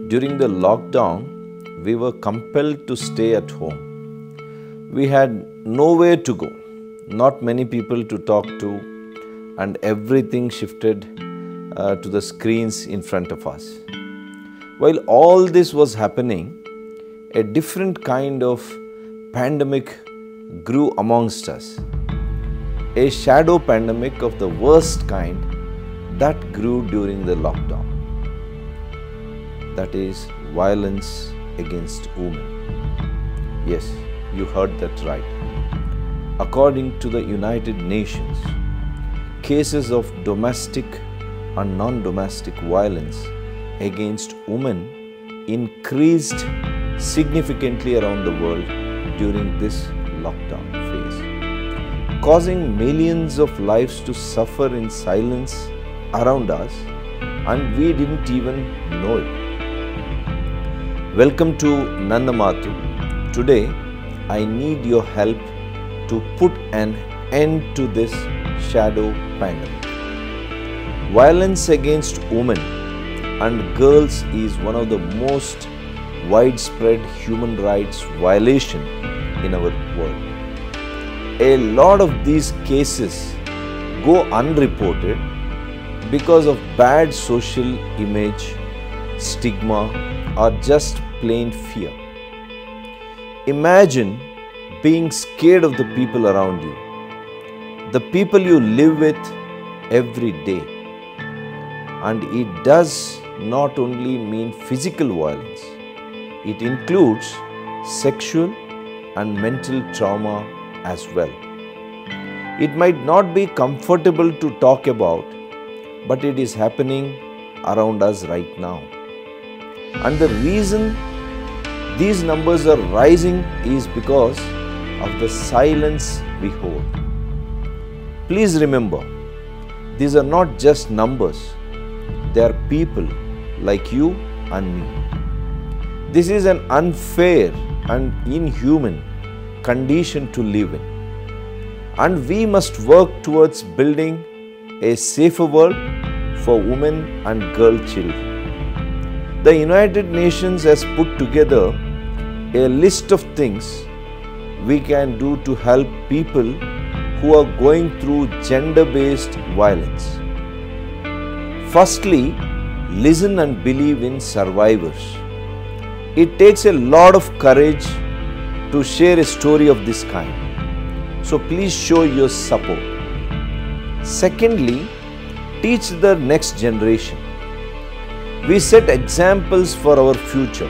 During the lockdown, we were compelled to stay at home. We had nowhere to go, not many people to talk to, and everything shifted to the screens in front of us. While all this was happening, a different kind of pandemic grew amongst us. A shadow pandemic of the worst kind that grew during the lockdown. That is violence against women. Yes, you heard that right. According to the United Nations, cases of domestic and non-domestic violence against women increased significantly around the world during this lockdown phase, causing millions of lives to suffer in silence around us, and we didn't even know it. Welcome to Nanna Matu. Today, I need your help to put an end to this shadow pandemic. Violence against women and girls is one of the most widespread human rights violation in our world. A lot of these cases go unreported because of bad social image, stigma, or just plain fear. Imagine being scared of the people around you, the people you live with every day. And it does not only mean physical violence, it includes sexual and mental trauma as well. It might not be comfortable to talk about, but it is happening around us right now. And the reason these numbers are rising is because of the silence we hold. Please remember, these are not just numbers, they are people like you and me. This is an unfair and inhuman condition to live in. And we must work towards building a safer world for women and girl children. The United Nations has put together a list of things we can do to help people who are going through gender-based violence. Firstly, listen and believe in survivors. It takes a lot of courage to share a story of this kind. So please show your support. Secondly, teach the next generation. We set examples for our future.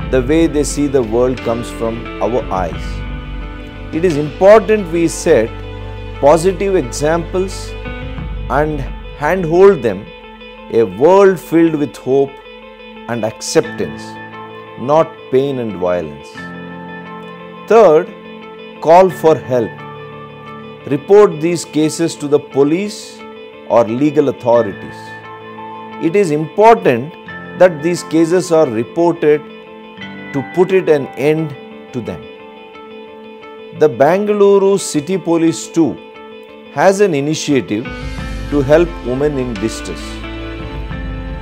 The way they see the world comes from our eyes. It is important we set positive examples and handhold them a world filled with hope and acceptance, not pain and violence. Third, call for help. Report these cases to the police or legal authorities. It is important that these cases are reported to put an end to them. The Bangalore City Police too has an initiative to help women in distress.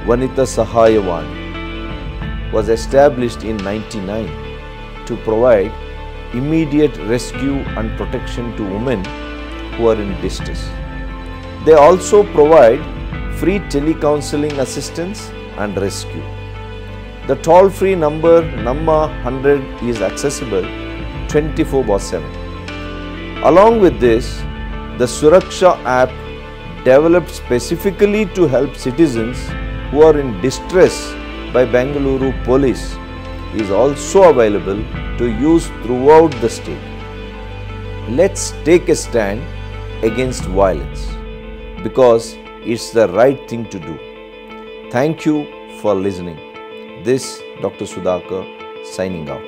Vanita Sahayavani was established in 1999 to provide immediate rescue and protection to women who are in distress. They also provide free telecounseling assistance and rescue. The toll-free number Namma 100 is accessible 24/7. Along with this, the Suraksha app developed specifically to help citizens who are in distress by Bangalore Police is also available to use throughout the state. Let's take a stand against violence because it's the right thing to do. Thank you for listening. This Dr. Sudhakar signing out.